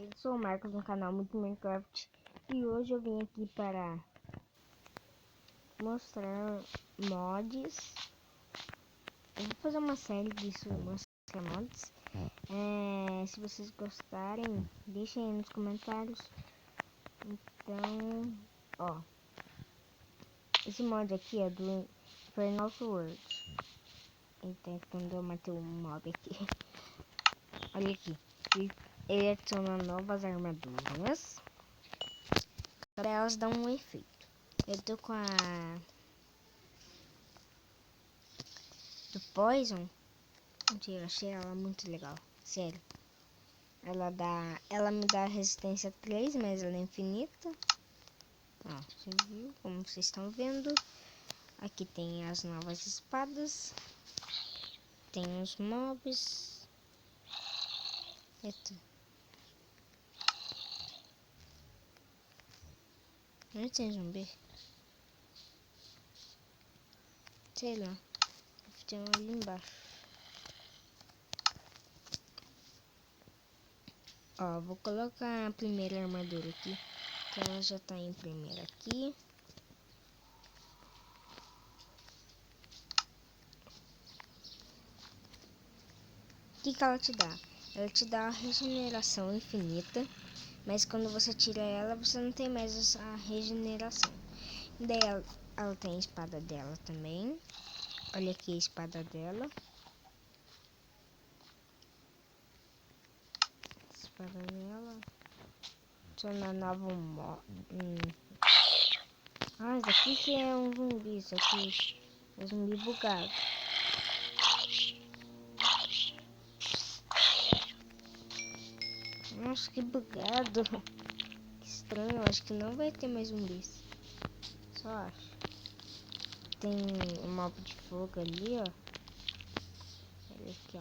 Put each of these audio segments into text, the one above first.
Eu sou o Marcos no canal Muito Minecraft e hoje eu vim aqui para mostrar mods. Eu vou fazer uma série disso, mostrar mods. Se vocês gostarem, deixem aí nos comentários. Então, ó, esse mod aqui é do Infernal Sword. Então, quando eu matei um mob aqui, olha aqui, ele adiciona novas armaduras. Para elas dão um efeito. Eu tô com a do Poison. Mentira, achei ela muito legal. Sério. Ela me dá resistência 3, mas ela é infinita. Ó, você viu? Como vocês estão vendo. Aqui tem as novas espadas. Tem os mobs. Eita. Não tem zumbi. Sei lá. Tem um ali embaixo. Ó, vou colocar a primeira armadura aqui. Que ela já tá em primeira aqui. O que ela te dá? Ela te dá a regeneração infinita. Mas quando você tira ela, você não tem mais essa regeneração. Daí ela tem a espada dela também. Olha aqui a espada dela. Espada dela. Adiciona novo modo. Ah, isso aqui que é um zumbi. Isso aqui é um zumbi bugado. Nossa, que bugado. Que estranho. Acho que não vai ter mais zumbis. Só acho. Tem um mob de fogo ali, ó. Olha aqui, ó.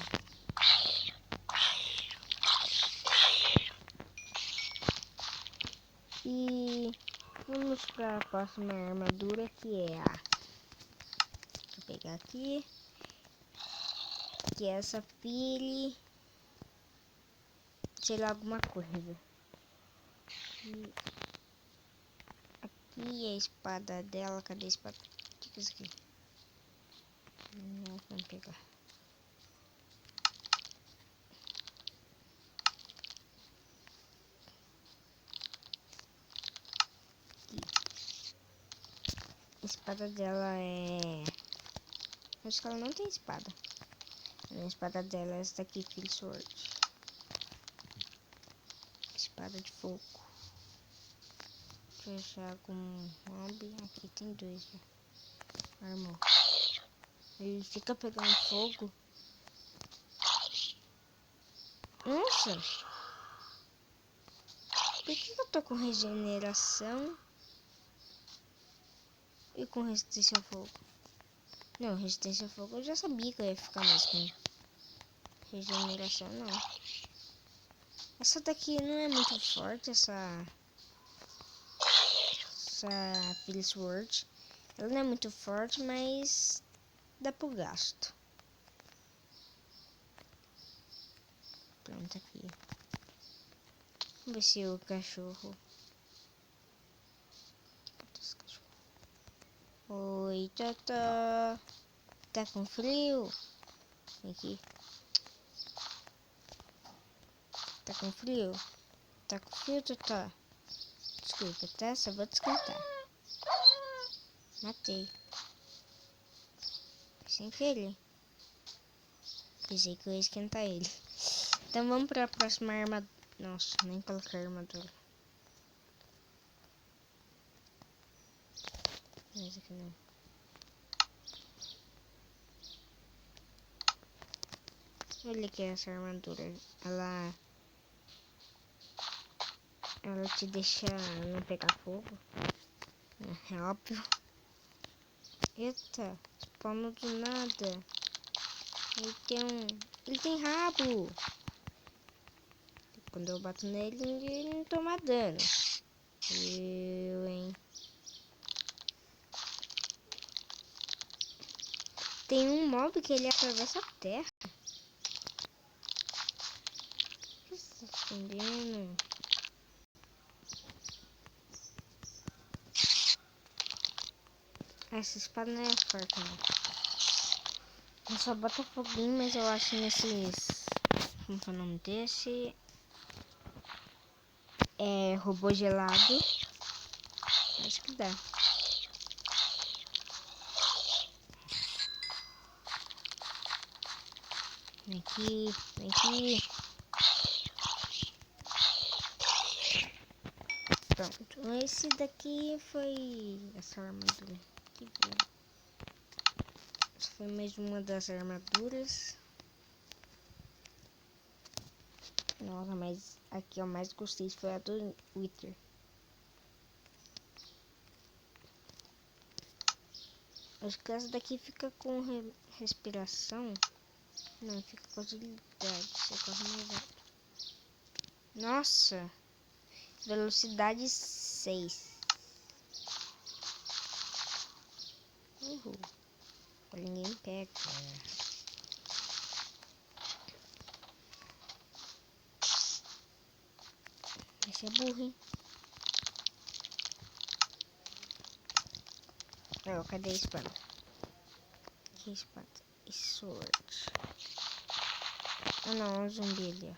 E vamos para a próxima armadura, que é a... Deixa eu pegar aqui. Que é essa pele... Sei lá, alguma coisa. Aqui é a espada dela. Cadê a espada? O que é isso aqui? Vamos pegar. A espada dela é... Acho que ela não tem espada. A espada dela é essa daqui, Kill Sword. Espada de fogo. Deixa eu achar algum mob. Aqui tem dois, ó. Armor. Ele fica pegando fogo. Nossa! Por que eu tô com regeneração e com resistência ao fogo? Não, resistência ao fogo eu já sabia que eu ia ficar mais com regeneração, não. Essa daqui não é muito forte, essa Kill Sword. Ela não é muito forte, mas dá pro gasto. Pronto, aqui. Vamos ver se o cachorro... Oi, Tata. Tá com frio? Vem aqui. Tá com frio? Tá com frio, Tata? Desculpa, tá? Só vou descontar. Matei. Sem querer. Pensei que eu ia esquentar ele. Então vamos para a próxima armadura. Nossa, nem coloquei armadura. Mas aqui não. Olha aqui essa armadura. Ela te deixa não pegar fogo. É óbvio. Eita, spawnou do nada. Ele tem rabo. Quando eu bato nele, ele não toma dano. Hein? Tem um mob que ele atravessa a terra. Entendendo? Essa espada não é forte, não. Eu só boto foguinho, mas eu acho nesses... Como que é o nome desse? É robô gelado. Acho que dá. Vem aqui, vem aqui. Pronto, esse daqui foi essa armadura. Que bom. Essa foi mais uma das armaduras. Nossa, mas aqui eu mais gostei foi a do Wither. Acho que essa daqui fica com respiração. Não, fica com agilidade. Você corre mais rápido. Nossa! Velocidade 6. Uhul. Ninguém pega. Esse é burro, hein? Oh, cadê a espada? Que espada? Sword. Ah não, um zumbi ali, ó.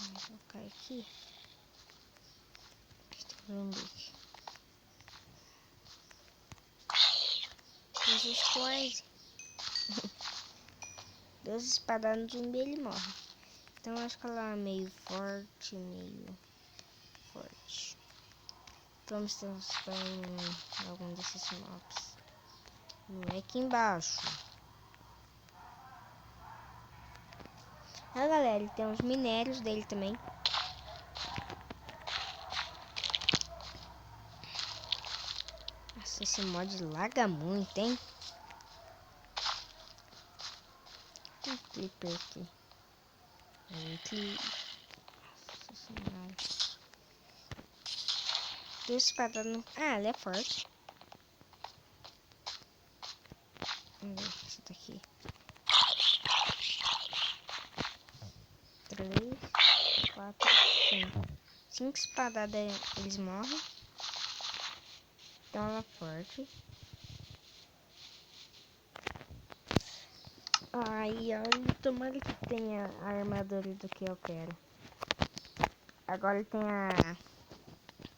Vou colocar aqui. Tem um zumbi. Deus escorre. Deus espadar no zumbi, ele morre. Então acho que ela é meio forte, Vamos testar em algum desses maps. Não é aqui embaixo. Ah, galera, ele tem os minérios dele também. Nossa, esse mod laga muito, hein? Tem creeper aqui. Nossa senhora. Duas espadas no... Ah, ela é forte. Vamos ver essa daqui. 3, 4, 5. 5 espadadas eles morrem. Então ela é forte. Ai, tomara que tenha a armadura do que eu quero. Agora ele tem a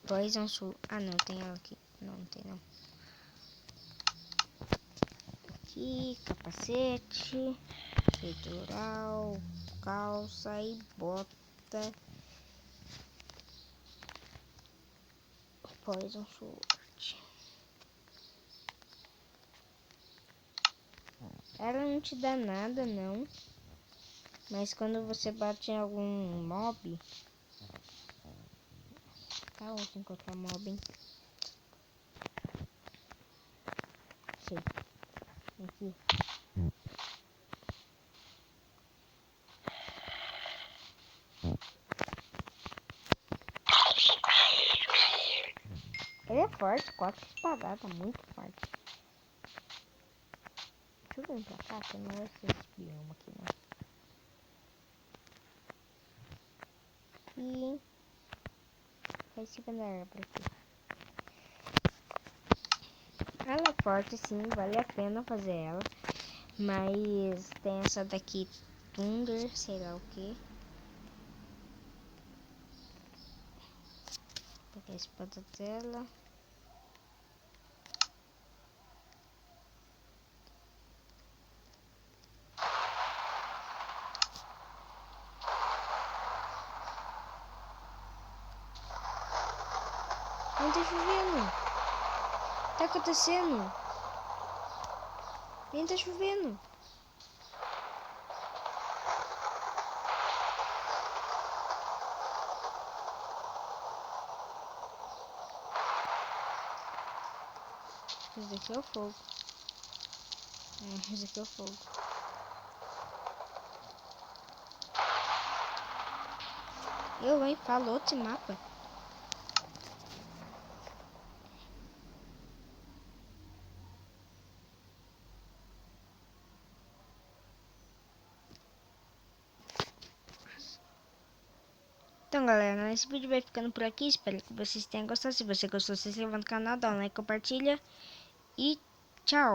Poison Soul. Ah, não, tem ela aqui. Não tem não. Aqui, capacete, peitoral, calça e bota. Poison Sword. Ela não te dá nada, não. Mas quando você bate em algum mob... Tá ótimo encontrar mob, hein? Sei. Aqui. Ele é forte, 4 espadadas, muito forte. Deixa eu vir pra cá, que não vai ser esse bioma aqui, não. E... vai seguindo a árvore aqui. Ela é forte, sim, vale a pena fazer ela. Mas tem essa daqui, Thunder, sei lá o que. Vou pegar a espada dela. Não tá chovendo. O que tá acontecendo? Nem tá chovendo. Esse daqui é o fogo. Esse aqui é o fogo. Hein? Falou esse mapa. Então, galera, esse vídeo vai ficando por aqui. Espero que vocês tenham gostado. Se você gostou, se inscreva no canal, dá um like, compartilha. E tchau!